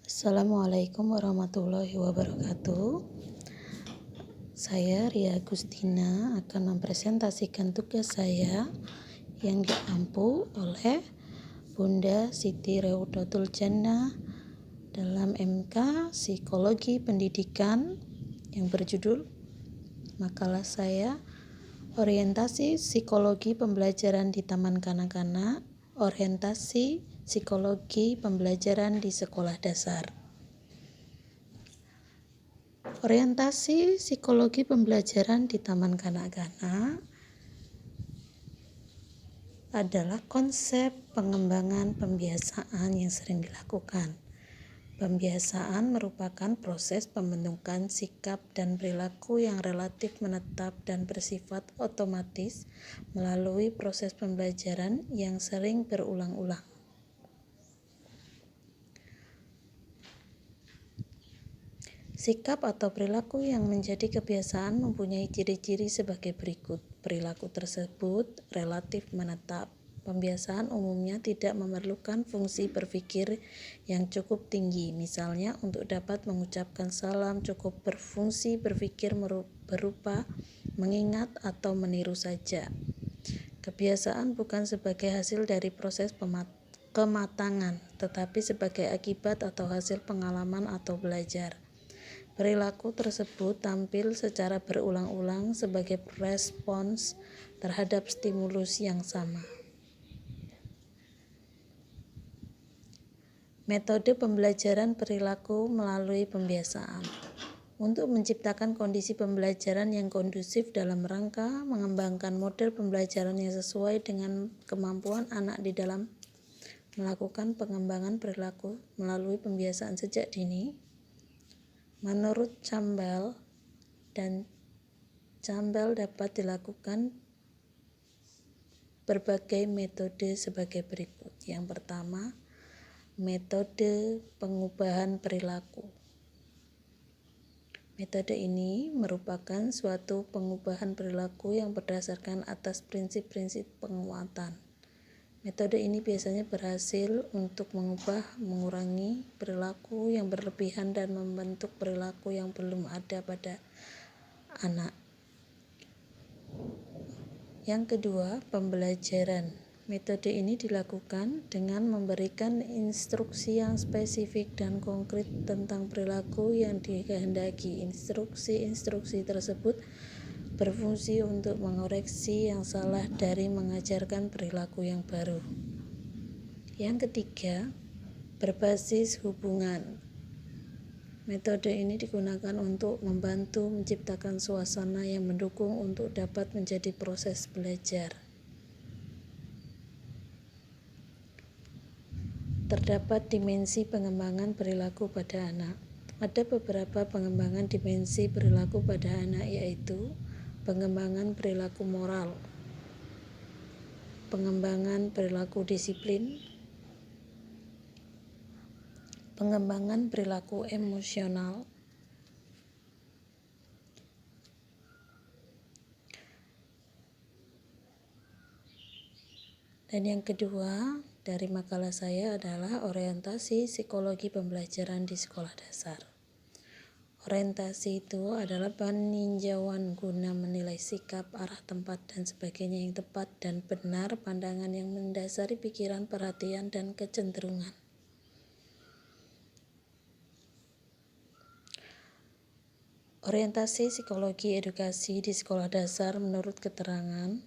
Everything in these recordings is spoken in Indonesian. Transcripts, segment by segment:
Assalamualaikum warahmatullahi wabarakatuh. Saya Ria Agustina akan mempresentasikan tugas saya yang diampu oleh Bunda Siti Reudatul Jannah dalam MK Psikologi Pendidikan yang berjudul makalah saya Orientasi Psikologi Pembelajaran di Taman Kanak-kanak, Orientasi Psikologi Pembelajaran di Sekolah Dasar. Orientasi psikologi pembelajaran di taman kanak-kanak adalah konsep pengembangan pembiasaan yang sering dilakukan. Pembiasaan merupakan proses pembentukan sikap dan perilaku yang relatif menetap dan bersifat otomatis melalui proses pembelajaran yang sering berulang-ulang. Sikap atau perilaku yang menjadi kebiasaan mempunyai ciri-ciri sebagai berikut. Perilaku tersebut relatif menetap. Pembiasaan umumnya tidak memerlukan fungsi berpikir yang cukup tinggi. Misalnya, untuk dapat mengucapkan salam cukup berfungsi berpikir berupa mengingat atau meniru saja. Kebiasaan bukan sebagai hasil dari proses kematangan, tetapi sebagai akibat atau hasil pengalaman atau belajar. Perilaku tersebut tampil secara berulang-ulang sebagai respons terhadap stimulus yang sama. Metode pembelajaran perilaku melalui pembiasaan. Untuk menciptakan kondisi pembelajaran yang kondusif dalam rangka mengembangkan model pembelajaran yang sesuai dengan kemampuan anak di dalam melakukan pengembangan perilaku melalui pembiasaan sejak dini, menurut Campbell dapat dilakukan berbagai metode sebagai berikut. Yang pertama, metode pengubahan perilaku. Metode ini merupakan suatu pengubahan perilaku yang berdasarkan atas prinsip-prinsip penguatan. Metode ini biasanya berhasil untuk mengurangi perilaku yang berlebihan dan membentuk perilaku yang belum ada pada anak. Yang kedua, pembelajaran. Metode ini dilakukan dengan memberikan instruksi yang spesifik dan konkret tentang perilaku yang dikehendaki. Instruksi-instruksi tersebut berfungsi untuk mengoreksi yang salah dari mengajarkan perilaku yang baru. Yang ketiga, berbasis hubungan. Metode ini digunakan untuk membantu menciptakan suasana yang mendukung untuk dapat menjadi proses belajar. Terdapat dimensi pengembangan perilaku pada anak. Ada beberapa pengembangan dimensi perilaku pada anak, yaitu pengembangan perilaku moral, pengembangan perilaku disiplin, pengembangan perilaku emosional, dan yang kedua dari makalah saya adalah orientasi psikologi pembelajaran di sekolah dasar. Orientasi itu adalah peninjauan guna menilai sikap, arah tempat, dan sebagainya yang tepat dan benar, pandangan yang mendasari pikiran, perhatian, dan kecenderungan. Orientasi psikologi edukasi di sekolah dasar menurut keterangan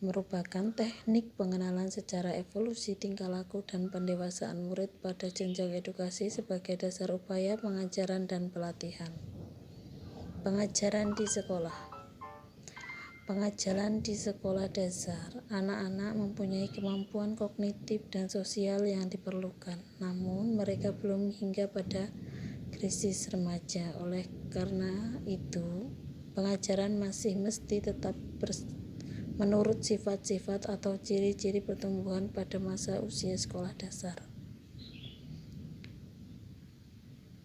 merupakan teknik pengenalan secara evolusi tingkah laku dan pendewasaan murid pada jenjang edukasi sebagai dasar upaya pengajaran dan pelatihan. Pengajaran di sekolah. Pengajaran di sekolah dasar, anak-anak mempunyai kemampuan kognitif dan sosial yang diperlukan, namun mereka belum hingga pada krisis remaja. Oleh karena itu, pengajaran masih mesti tetap menurut sifat-sifat atau ciri-ciri pertumbuhan pada masa usia sekolah dasar.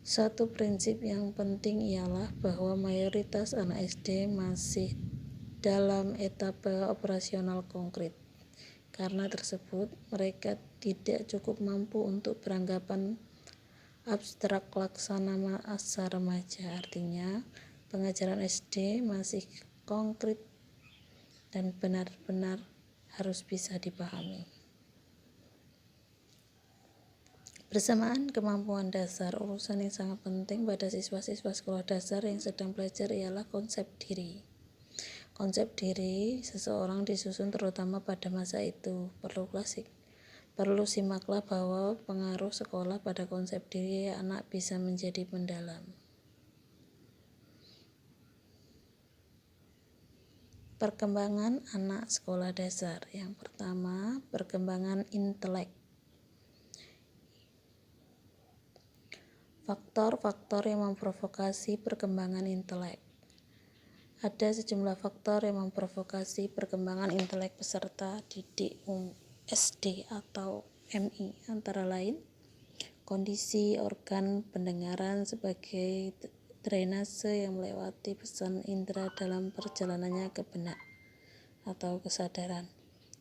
Satu prinsip yang penting ialah bahwa mayoritas anak SD masih dalam etapa operasional konkret. Karena tersebut, mereka tidak cukup mampu untuk beranggapan Abstrak laksana masa remaja, artinya pengajaran SD masih konkret dan benar-benar harus bisa dipahami. Bersamaan kemampuan dasar, urusan yang sangat penting pada siswa-siswa sekolah dasar yang sedang belajar ialah konsep diri. Konsep diri seseorang disusun terutama pada masa itu. Perlu simaklah bahwa pengaruh sekolah pada konsep diri anak bisa menjadi mendalam. Perkembangan anak sekolah dasar. Yang pertama, perkembangan intelek. Faktor-faktor yang memprovokasi perkembangan intelek. Ada sejumlah faktor yang memprovokasi perkembangan intelek peserta didik SD atau MI, antara lain kondisi organ pendengaran sebagai drainase yang melewati pesan indera dalam perjalanannya ke benak atau kesadaran.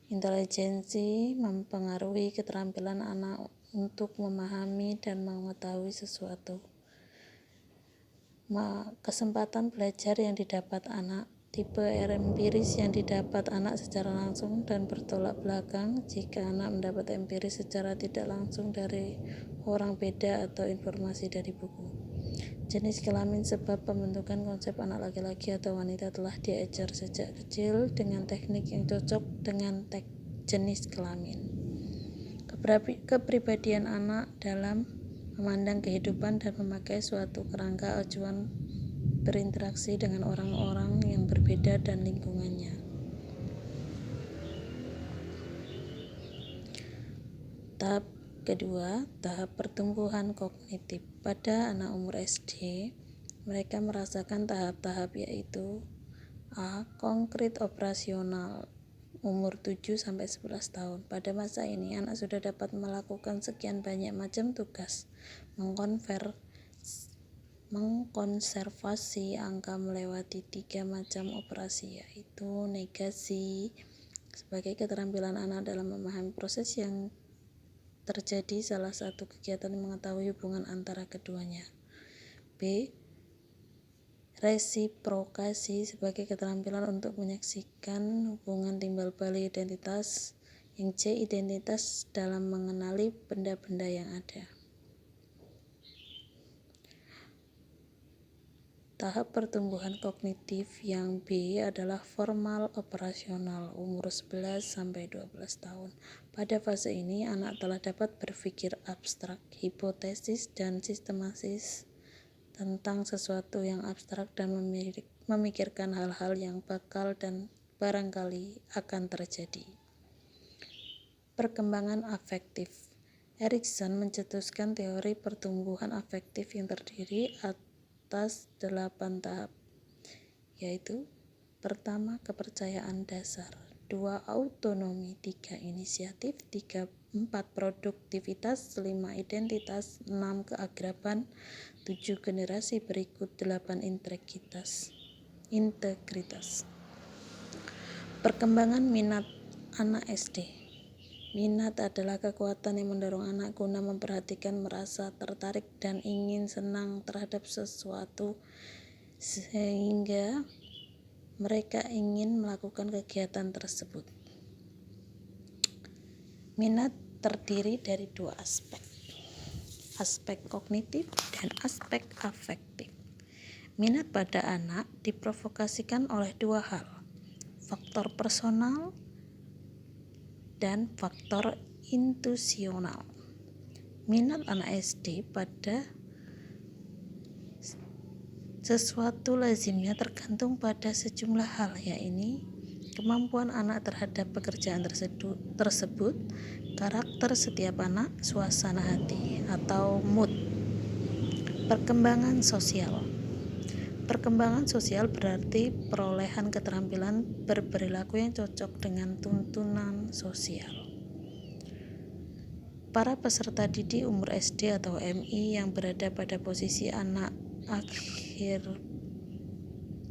Intelijensi mempengaruhi keterampilan anak untuk memahami dan mengetahui sesuatu. Kesempatan belajar yang didapat anak, tipe empiris yang didapat anak secara langsung dan bertolak belakang jika anak mendapat empiris secara tidak langsung dari orang beda atau informasi dari buku. Jenis kelamin, sebab pembentukan konsep anak laki-laki atau wanita telah diajar sejak kecil dengan teknik yang cocok dengan jenis kelamin. Kepribadian anak dalam memandang kehidupan dan memakai suatu kerangka acuan berinteraksi dengan orang-orang yang berbeda dan lingkungannya. Tahap kedua, tahap pertumbuhan kognitif. Pada anak umur SD, mereka merasakan tahap-tahap yaitu A. Konkret operasional umur 7-11 tahun. Pada masa ini, anak sudah dapat melakukan sekian banyak macam tugas, mengkonservasi angka melewati 3 macam operasi, yaitu negasi sebagai keterampilan anak dalam memahami proses yang terjadi, salah satu kegiatan mengetahui hubungan antara keduanya. B. Resiprokasi sebagai keterampilan untuk menyaksikan hubungan timbal balik identitas. Yang C. Identitas dalam mengenali benda-benda yang ada. Tahap pertumbuhan kognitif yang B adalah formal operasional umur 11-12 tahun. Pada fase ini, anak telah dapat berpikir abstrak, hipotesis, dan sistematis tentang sesuatu yang abstrak dan memikirkan hal-hal yang bakal dan barangkali akan terjadi. Perkembangan afektif. Erikson mencetuskan teori pertumbuhan afektif yang terdiri atas 8 tahap, yaitu pertama, kepercayaan dasar, 2, autonomi, 3, inisiatif, 4, produktivitas, 5, identitas, 6, keakraban, 7, generasi berikut, 8, integritas. Perkembangan minat anak SD. Minat adalah kekuatan yang mendorong anak guna memperhatikan, merasa tertarik, dan ingin senang terhadap sesuatu sehingga mereka ingin melakukan kegiatan tersebut. Minat terdiri dari 2 aspek, aspek kognitif dan aspek afektif. Minat pada anak diprovokasikan oleh 2 hal, faktor personal dan faktor intuisional. Minat anak SD pada sesuatu lazimnya tergantung pada sejumlah hal, yaitu kemampuan anak terhadap pekerjaan tersebut, karakter setiap anak, suasana hati atau mood. Perkembangan sosial. Perkembangan sosial berarti perolehan keterampilan berperilaku yang cocok dengan tuntunan sosial. Para peserta didik umur SD atau MI yang berada pada posisi anak akhir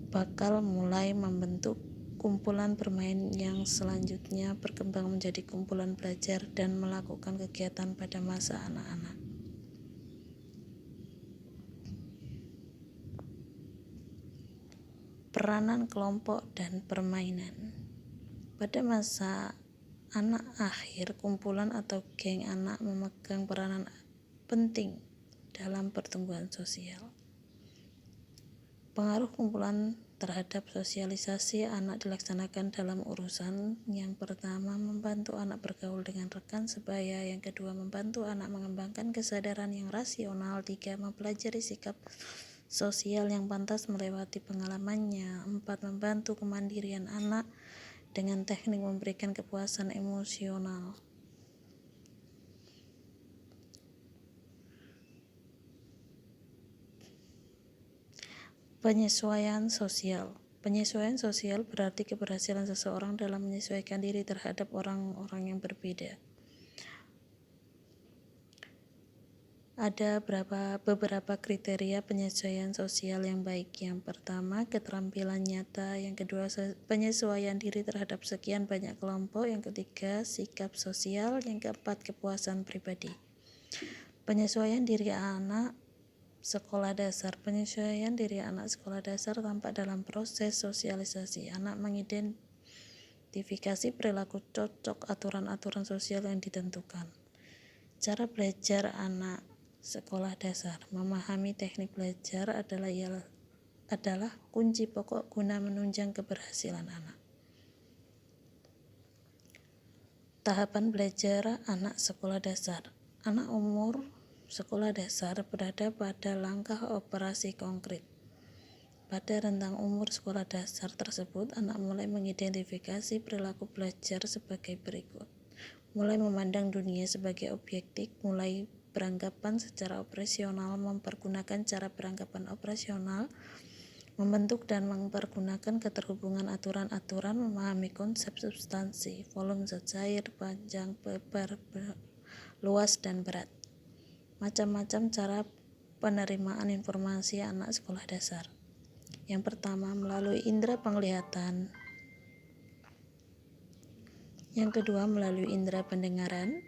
bakal mulai membentuk kumpulan bermain yang selanjutnya berkembang menjadi kumpulan belajar dan melakukan kegiatan pada masa anak-anak. Peranan kelompok dan permainan. Pada masa anak akhir, kumpulan atau geng anak memegang peranan penting dalam pertumbuhan sosial. Pengaruh kumpulan terhadap sosialisasi anak dilaksanakan dalam urusan yang pertama, membantu anak bergaul dengan rekan sebaya, yang kedua, membantu anak mengembangkan kesadaran yang rasional, tiga, mempelajari sikap sosial yang pantas melewati pengalamannya, empat, membantu kemandirian anak dengan teknik memberikan kepuasan emosional. Penyesuaian sosial. Penyesuaian sosial berarti keberhasilan seseorang dalam menyesuaikan diri terhadap orang-orang yang berbeda. Ada beberapa kriteria penyesuaian sosial yang baik. Yang pertama, keterampilan nyata. Yang kedua, penyesuaian diri terhadap sekian banyak kelompok. Yang ketiga, sikap sosial. Yang keempat, kepuasan pribadi. Penyesuaian diri anak sekolah dasar. Penyesuaian diri anak sekolah dasar tampak dalam proses sosialisasi. Anak mengidentifikasi perilaku cocok aturan-aturan sosial yang ditentukan. Cara belajar anak sekolah dasar. Memahami teknik belajar adalah kunci pokok guna menunjang keberhasilan anak. Tahapan belajar anak sekolah dasar. Anak umur sekolah dasar berada pada langkah operasi konkret. Pada rentang umur sekolah dasar tersebut, anak mulai mengidentifikasi perilaku belajar sebagai berikut. Mulai memandang dunia sebagai objektif, mulai beranggapan secara operasional, mempergunakan cara beranggapan operasional, membentuk dan mempergunakan keterhubungan aturan-aturan, memahami konsep substansi, volume zat cair, panjang, lebar, luas, dan berat. Macam-macam cara penerimaan informasi anak sekolah dasar. Yang pertama, melalui indera penglihatan. Yang kedua, melalui indera pendengaran.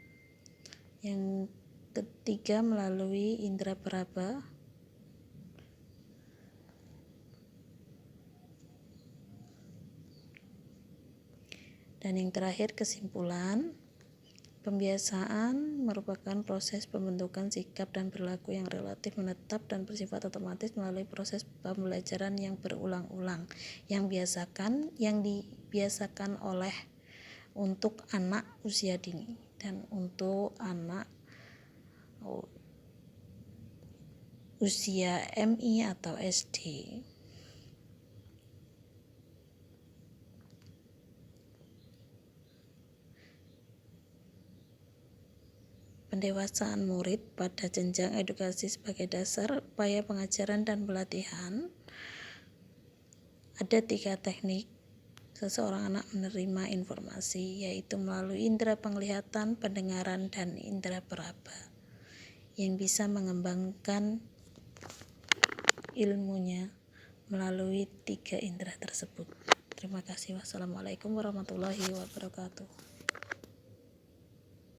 Yang ketiga, melalui indera peraba. Dan yang terakhir, kesimpulan. Pembiasaan merupakan proses pembentukan sikap dan perilaku yang relatif menetap dan bersifat otomatis melalui proses pembelajaran yang berulang-ulang, yang dibiasakan oleh untuk anak usia dini dan untuk anak usia MI atau SD. Pendewasaan murid pada jenjang edukasi sebagai dasar upaya pengajaran dan pelatihan. Ada 3 teknik seseorang anak menerima informasi, yaitu melalui indera penglihatan, pendengaran, dan indera peraba, yang bisa mengembangkan ilmunya melalui 3 indera tersebut. Terima kasih. Wassalamualaikum warahmatullahi wabarakatuh.